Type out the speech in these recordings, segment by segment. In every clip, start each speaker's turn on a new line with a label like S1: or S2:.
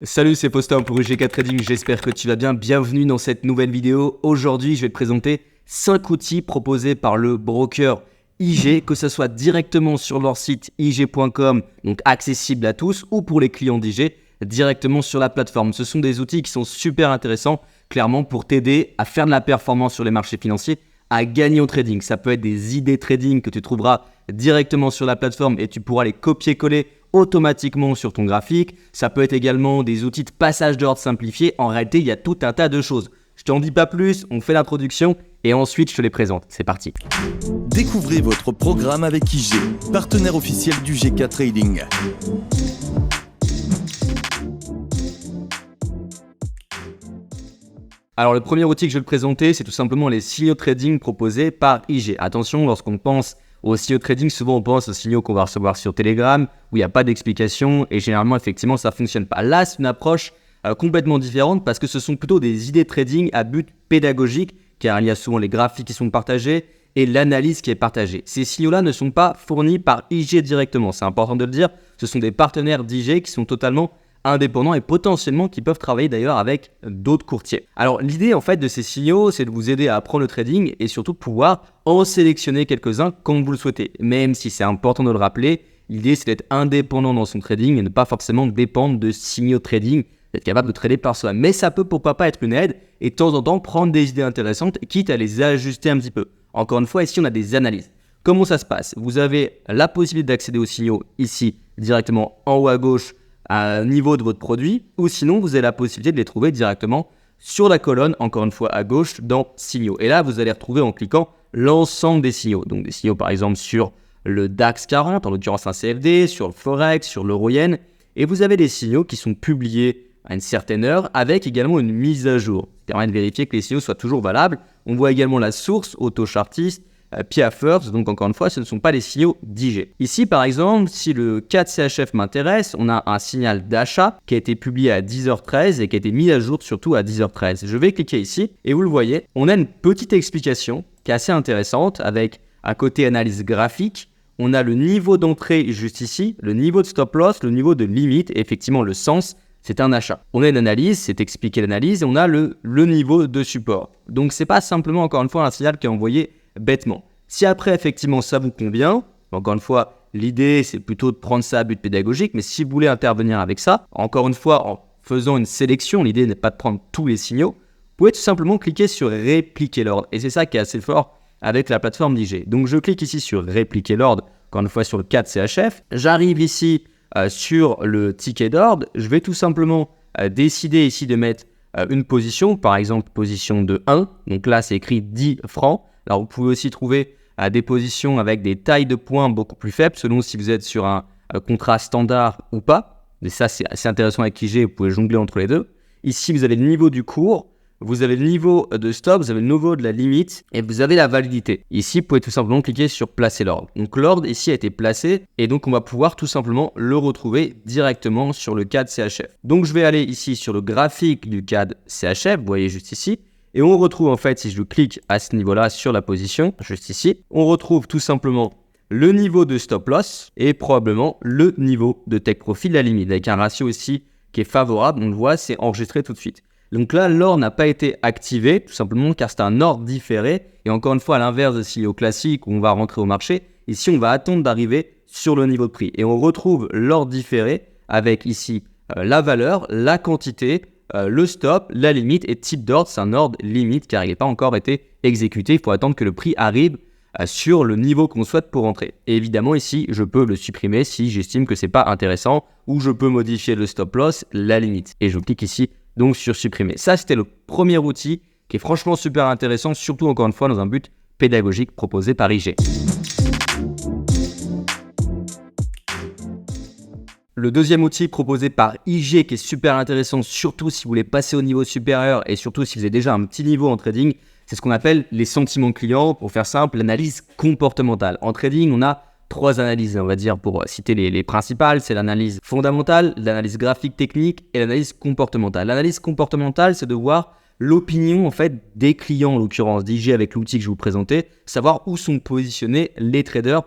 S1: Salut, c'est Faustin pour UGK Trading, j'espère que tu vas bien. Bienvenue dans cette nouvelle vidéo. Aujourd'hui, je vais te présenter 5 outils proposés par le broker IG, que ce soit directement sur leur site ig.com, donc accessible à tous, ou pour les clients d'IG, directement sur la plateforme. Ce sont des outils qui sont super intéressants, clairement, pour t'aider à faire de la performance sur les marchés financiers, à gagner au trading. Ça peut être des idées trading que tu trouveras directement sur la plateforme et tu pourras les copier-coller automatiquement sur ton graphique. Ça peut être également des outils de passage d'ordre simplifiés. En réalité, il y a tout un tas de choses. Je t'en dis pas plus, on fait l'introduction et ensuite je te les présente. C'est parti.
S2: Découvrez votre programme avec IG, partenaire officiel du GK Trading.
S1: Alors le premier outil que je vais te présenter, c'est tout simplement les signaux trading proposés par IG. Attention, lorsqu'on pense au signaux trading, souvent on pense aux signaux qu'on va recevoir sur Telegram, où il n'y a pas d'explication et généralement effectivement ça ne fonctionne pas. Là, c'est une approche complètement différente parce que ce sont plutôt des idées trading à but pédagogique, car il y a souvent les graphiques qui sont partagés et l'analyse qui est partagée. Ces signaux-là ne sont pas fournis par IG directement, c'est important de le dire, ce sont des partenaires d'IG qui sont totalement indépendants et potentiellement qui peuvent travailler d'ailleurs avec d'autres courtiers. Alors l'idée en fait de ces signaux, c'est de vous aider à apprendre le trading et surtout pouvoir en sélectionner quelques-uns comme vous le souhaitez. Même si c'est important de le rappeler, l'idée c'est d'être indépendant dans son trading et ne pas forcément dépendre de signaux trading, d'être capable de trader par soi. Mais ça peut pourquoi pas être une aide et de temps en temps prendre des idées intéressantes, quitte à les ajuster un petit peu. Encore une fois, ici on a des analyses. Comment ça se passe? Vous avez la possibilité d'accéder aux signaux ici directement en haut à gauche à niveau de votre produit, ou sinon vous avez la possibilité de les trouver directement sur la colonne, encore une fois à gauche, dans signaux. Et là, vous allez retrouver en cliquant l'ensemble des signaux. Donc des signaux par exemple sur le DAX 40, en l'occurrence un CFD, sur le Forex, sur l'Euro-Yen. Et vous avez des signaux qui sont publiés à une certaine heure avec également une mise à jour. Ça permet de vérifier que les signaux soient toujours valables. On voit également la source, AutoChartist, Piafirst, donc encore une fois, ce ne sont pas des signaux d'IG. Ici, par exemple, si le 4 CHF m'intéresse, on a un signal d'achat qui a été publié à 10h13 et qui a été mis à jour surtout à 10h13. Je vais cliquer ici et vous le voyez, on a une petite explication qui est assez intéressante avec un côté analyse graphique. On a le niveau d'entrée juste ici, le niveau de stop loss, le niveau de limite et effectivement le sens. C'est un achat. On a une analyse, c'est expliquer l'analyse et on a le niveau de support. Donc c'est pas simplement encore une fois un signal qui est envoyé bêtement. Si après effectivement ça vous convient, encore une fois l'idée c'est plutôt de prendre ça à but pédagogique, mais si vous voulez intervenir avec ça, encore une fois en faisant une sélection, l'idée n'est pas de prendre tous les signaux, vous pouvez tout simplement cliquer sur répliquer l'ordre et c'est ça qui est assez fort avec la plateforme d'IG. Donc je clique ici sur répliquer l'ordre, encore une fois sur le 4 CHF, j'arrive ici sur le ticket d'ordre, je vais tout simplement décider ici de mettre une position, par exemple position de 1, donc là c'est écrit 10 francs. Alors vous pouvez aussi trouver des positions avec des tailles de points beaucoup plus faibles selon si vous êtes sur un contrat standard ou pas. Et ça c'est assez intéressant avec IG, vous pouvez jongler entre les deux. Ici vous avez le niveau du cours, vous avez le niveau de stop, vous avez le niveau de la limite et vous avez la validité. Ici vous pouvez tout simplement cliquer sur placer l'ordre. Donc l'ordre ici a été placé et donc on va pouvoir tout simplement le retrouver directement sur le CAD CHF. Donc je vais aller ici sur le graphique du CAD CHF, vous voyez juste ici. Et on retrouve en fait, si je clique à ce niveau-là sur la position, juste ici, on retrouve tout simplement le niveau de stop loss et probablement le niveau de take profit de la limite, avec un ratio ici qui est favorable, on le voit, c'est enregistré tout de suite. Donc là, l'ordre n'a pas été activé, tout simplement car c'est un ordre différé. Et encore une fois, à l'inverse de signaux classiques où on va rentrer au marché, ici on va attendre d'arriver sur le niveau de prix. Et on retrouve l'ordre différé avec ici la valeur, la quantité, le stop, la limite et type d'ordre, c'est un ordre limite car il n'a pas encore été exécuté. Il faut attendre que le prix arrive sur le niveau qu'on souhaite pour entrer. Et évidemment ici, je peux le supprimer si j'estime que c'est pas intéressant ou je peux modifier le stop loss, la limite. Et je clique ici donc sur supprimer. Ça, c'était le premier outil qui est franchement super intéressant, surtout encore une fois dans un but pédagogique proposé par IG. Le deuxième outil proposé par IG qui est super intéressant, surtout si vous voulez passer au niveau supérieur et surtout si vous avez déjà un petit niveau en trading, c'est ce qu'on appelle les sentiments clients. Pour faire simple, l'analyse comportementale. En trading, on a 3 analyses, on va dire, pour citer les principales. C'est l'analyse fondamentale, l'analyse graphique technique et l'analyse comportementale. L'analyse comportementale, c'est de voir l'opinion en fait des clients, en l'occurrence d'IG avec l'outil que je vous présentais, savoir où sont positionnés les traders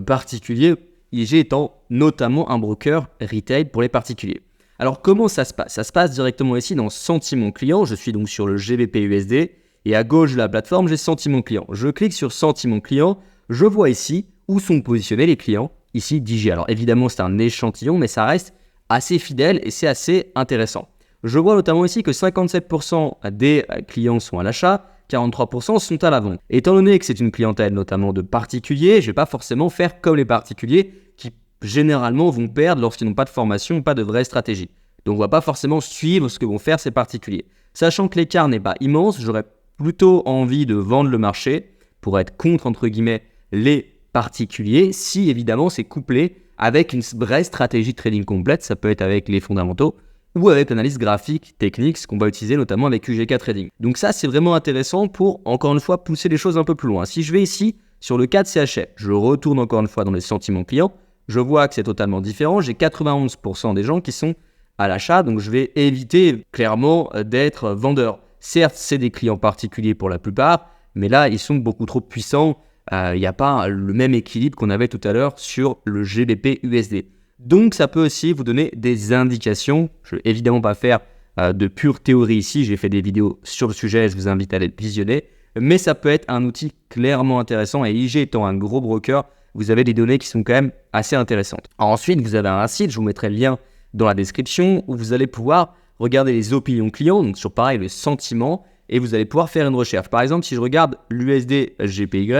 S1: particuliers. IG étant notamment un broker retail pour les particuliers. Alors comment ça se passe? Ça se passe directement ici dans Sentiment client. Je suis donc sur le GBP USD et à gauche de la plateforme, j'ai Sentiment client. Je clique sur Sentiment client, je vois ici où sont positionnés les clients, ici d'IG. Alors évidemment, c'est un échantillon, mais ça reste assez fidèle et c'est assez intéressant. Je vois notamment ici que 57% des clients sont à l'achat, 43% sont à la vente. Étant donné que c'est une clientèle notamment de particuliers, je ne vais pas forcément faire comme les particuliers qui généralement vont perdre lorsqu'ils n'ont pas de formation, pas de vraie stratégie. Donc on ne va pas forcément suivre ce que vont faire ces particuliers. Sachant que l'écart n'est pas immense, j'aurais plutôt envie de vendre le marché pour être contre, entre guillemets, les particuliers, si évidemment c'est couplé avec une vraie stratégie de trading complète. Ça peut être avec les fondamentaux ou avec l'analyse graphique, technique, ce qu'on va utiliser notamment avec UGK Trading. Donc ça, c'est vraiment intéressant pour, encore une fois, pousser les choses un peu plus loin. Si je vais ici sur le cas de CHF, je retourne encore une fois dans les sentiments clients, je vois que c'est totalement différent. J'ai 91% des gens qui sont à l'achat, donc je vais éviter clairement d'être vendeur. Certes, c'est des clients particuliers pour la plupart, mais là, ils sont beaucoup trop puissants. Il n'y a pas le même équilibre qu'on avait tout à l'heure sur le GBP USD. Donc, ça peut aussi vous donner des indications. Je ne vais évidemment pas faire de pure théorie ici. J'ai fait des vidéos sur le sujet, je vous invite à les visionner. Mais ça peut être un outil clairement intéressant. Et IG étant un gros broker, vous avez des données qui sont quand même assez intéressantes. Ensuite, vous avez un site, je vous mettrai le lien dans la description, où vous allez pouvoir regarder les opinions clients, donc sur pareil, le sentiment, et vous allez pouvoir faire une recherche. Par exemple, si je regarde l'USD GPY,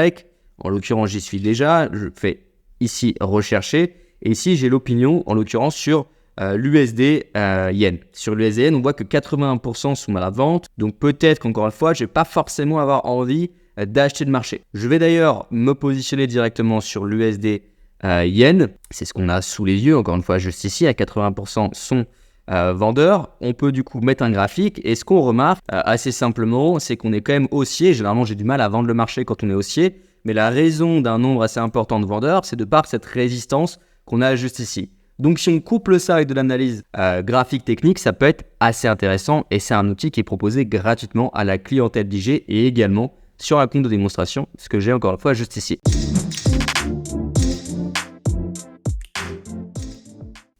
S1: en l'occurrence, j'y suis déjà, je fais ici rechercher, et ici, j'ai l'opinion, en l'occurrence, sur l'USD Yen. Sur l'USD Yen, on voit que 81% sont à la vente, donc peut-être qu'encore une fois, je ne vais pas forcément avoir envie d'acheter de marché. Je vais d'ailleurs me positionner directement sur l'USD Yen, c'est ce qu'on a sous les yeux, encore une fois, juste ici, à 80% sont vendeurs. On peut du coup mettre un graphique, et ce qu'on remarque assez simplement, c'est qu'on est quand même haussier. Généralement, j'ai du mal à vendre le marché quand on est haussier, mais la raison d'un nombre assez important de vendeurs, c'est de par cette résistance qu'on a juste ici. Donc si on couple ça avec de l'analyse graphique technique, ça peut être assez intéressant, et c'est un outil qui est proposé gratuitement à la clientèle d'IG et également sur un compte de démonstration, ce que j'ai encore une fois juste ici.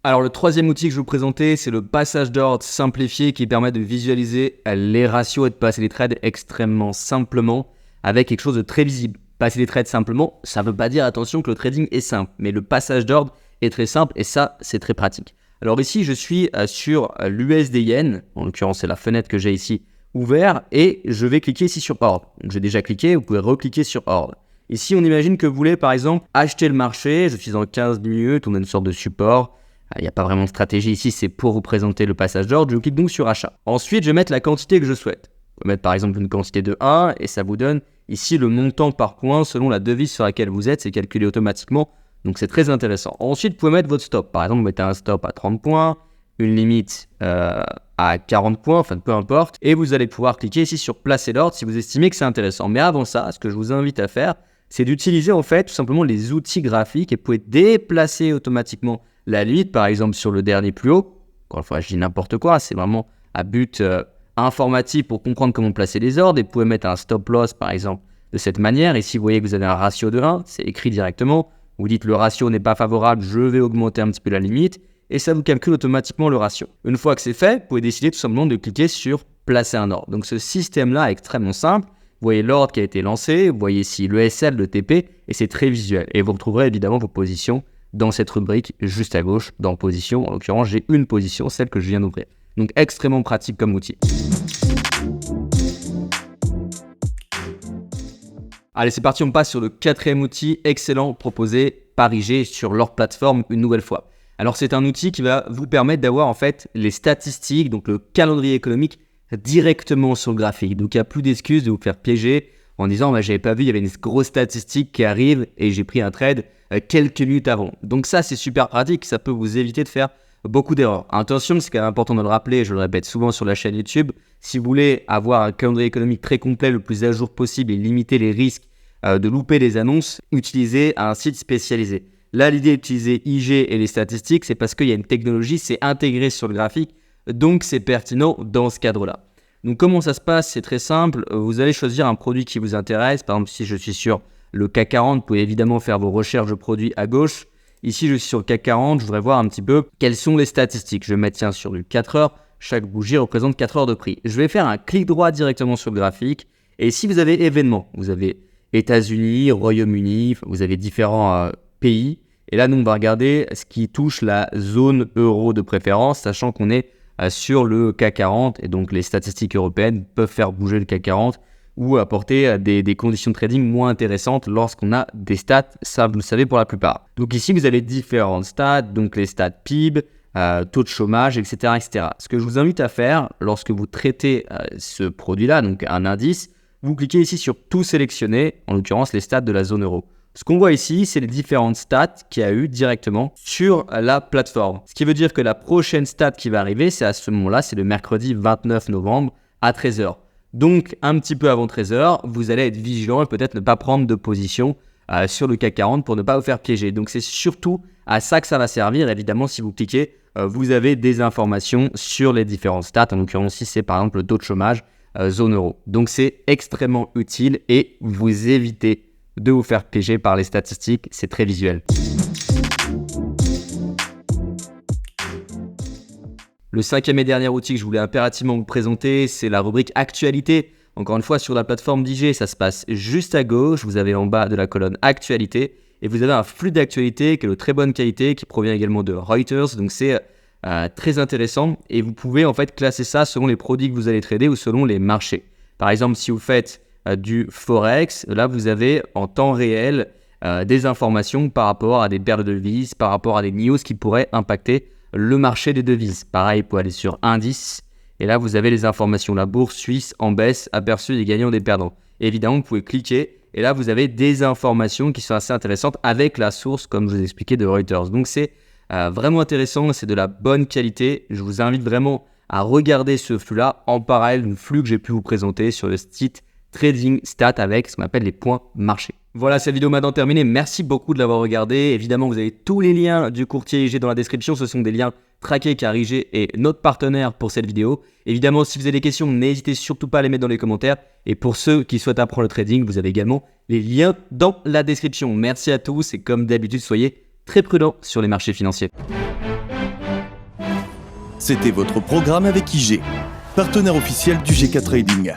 S1: Alors le troisième outil que je vais vous présenter, c'est le passage d'ordre simplifié qui permet de visualiser les ratios et de passer les trades extrêmement simplement avec quelque chose de très visible. Passer les trades simplement, ça ne veut pas dire, attention, que le trading est simple, mais le passage d'ordre est très simple et ça, c'est très pratique. Alors ici, je suis sur l'USD Yen, en l'occurrence, c'est la fenêtre que j'ai ici ouverte, et je vais cliquer ici sur Ordre. Donc j'ai déjà cliqué, vous pouvez recliquer sur Ordre. Ici, on imagine que vous voulez, par exemple, acheter le marché. Je suis en 15 minutes, on a une sorte de support. Il n'y a pas vraiment de stratégie ici, c'est pour vous présenter le passage d'ordre. Je clique donc sur achat. Ensuite, je vais mettre la quantité que je souhaite. Vous pouvez mettre par exemple une quantité de 1 et ça vous donne ici le montant par point selon la devise sur laquelle vous êtes. C'est calculé automatiquement, donc c'est très intéressant. Ensuite, vous pouvez mettre votre stop. Par exemple, vous mettez un stop à 30 points, une limite à 40 points, enfin peu importe. Et vous allez pouvoir cliquer ici sur placer l'ordre si vous estimez que c'est intéressant. Mais avant ça, ce que je vous invite à faire, c'est d'utiliser en fait tout simplement les outils graphiques et vous pouvez déplacer automatiquement la limite, par exemple, sur le dernier plus haut. Encore une fois, je dis n'importe quoi, c'est vraiment à but informatif pour comprendre comment placer les ordres. Et vous pouvez mettre un stop loss, par exemple, de cette manière. Ici, vous voyez que vous avez un ratio de 1, c'est écrit directement. Vous dites le ratio n'est pas favorable, je vais augmenter un petit peu la limite. Et ça vous calcule automatiquement le ratio. Une fois que c'est fait, vous pouvez décider tout simplement de cliquer sur placer un ordre. Donc ce système-là est extrêmement simple. Vous voyez l'ordre qui a été lancé, vous voyez ici le SL, le TP, et c'est très visuel. Et vous retrouverez évidemment vos positions dans cette rubrique juste à gauche, dans position. En l'occurrence, j'ai une position, celle que je viens d'ouvrir. Donc extrêmement pratique comme outil. Allez, c'est parti, on passe sur le quatrième outil excellent proposé par IG sur leur plateforme une nouvelle fois. Alors c'est un outil qui va vous permettre d'avoir en fait les statistiques, donc le calendrier économique directement sur le graphique. Donc il n'y a plus d'excuses de vous faire piéger en disant j'avais pas vu, il y avait une grosse statistique qui arrive et j'ai pris un trade quelques minutes avant. Donc ça c'est super pratique, ça peut vous éviter de faire beaucoup d'erreurs. Attention, c'est quand même important de le rappeler, je le répète souvent sur la chaîne YouTube, si vous voulez avoir un calendrier économique très complet, le plus à jour possible et limiter les risques de louper les annonces, utilisez un site spécialisé. Là, l'idée d'utiliser IG et les statistiques, c'est parce qu'il y a une technologie, c'est intégré sur le graphique, donc c'est pertinent dans ce cadre-là. Donc comment ça se passe? C'est très simple, vous allez choisir un produit qui vous intéresse. Par exemple, si je suis sur le CAC 40, vous pouvez évidemment faire vos recherches de produits à gauche. Ici, je suis sur le CAC 40, je voudrais voir un petit peu quelles sont les statistiques. Je vais mettre sur du 4 heures, chaque bougie représente 4 heures de prix. Je vais faire un clic droit directement sur le graphique et si vous avez événements, vous avez États-Unis, Royaume-Uni, vous avez différents pays et là, nous, on va regarder ce qui touche la zone euro de préférence, sachant qu'on est sur le CAC 40 et donc les statistiques européennes peuvent faire bouger le CAC 40 ou apporter des conditions de trading moins intéressantes lorsqu'on a des stats, ça vous le savez pour la plupart. Donc ici, vous avez différentes stats, donc les stats PIB, taux de chômage, etc., etc. Ce que je vous invite à faire lorsque vous traitez ce produit-là, donc un indice, vous cliquez ici sur tout sélectionner, en l'occurrence les stats de la zone euro. Ce qu'on voit ici, c'est les différentes stats qu'il y a eu directement sur la plateforme. Ce qui veut dire que la prochaine stat qui va arriver, c'est à ce moment-là, c'est le mercredi 29 novembre à 13h. Donc, un petit peu avant 13h, vous allez être vigilant et peut-être ne pas prendre de position sur le CAC 40 pour ne pas vous faire piéger. Donc, c'est surtout à ça que ça va servir. Évidemment, si vous cliquez, vous avez des informations sur les différentes stats. En l'occurrence, ici, c'est par exemple le taux de chômage zone euro. Donc, c'est extrêmement utile et vous évitez de vous faire piéger par les statistiques. C'est très visuel. Le cinquième et dernier outil que je voulais impérativement vous présenter, c'est la rubrique Actualité. Encore une fois, sur la plateforme d'IG, ça se passe juste à gauche. Vous avez en bas de la colonne Actualité et vous avez un flux d'actualité qui est de très bonne qualité, qui provient également de Reuters. Donc, c'est très intéressant et vous pouvez en fait classer ça selon les produits que vous allez trader ou selon les marchés. Par exemple, si vous faites du Forex, là, vous avez en temps réel des informations par rapport à des paires de devises, par rapport à des news qui pourraient impacter le marché des devises. Pareil, vous pouvez aller sur indice et là, vous avez les informations. La bourse suisse en baisse, aperçu des gagnants, des perdants. Et évidemment, vous pouvez cliquer et là, vous avez des informations qui sont assez intéressantes avec la source, comme je vous ai expliqué, de Reuters. Donc, c'est vraiment intéressant, c'est de la bonne qualité. Je vous invite vraiment à regarder ce flux-là en parallèle du flux que j'ai pu vous présenter sur le site Trading Stat avec ce qu'on appelle les points marchés. Voilà, cette vidéo maintenant terminée. Merci beaucoup de l'avoir regardé. Évidemment, vous avez tous les liens du courtier IG dans la description. Ce sont des liens traqués car IG est notre partenaire pour cette vidéo. Évidemment, si vous avez des questions, n'hésitez surtout pas à les mettre dans les commentaires. Et pour ceux qui souhaitent apprendre le trading, vous avez également les liens dans la description. Merci à tous et comme d'habitude, soyez très prudents sur les marchés financiers.
S2: C'était votre programme avec IG, partenaire officiel du GK Trading.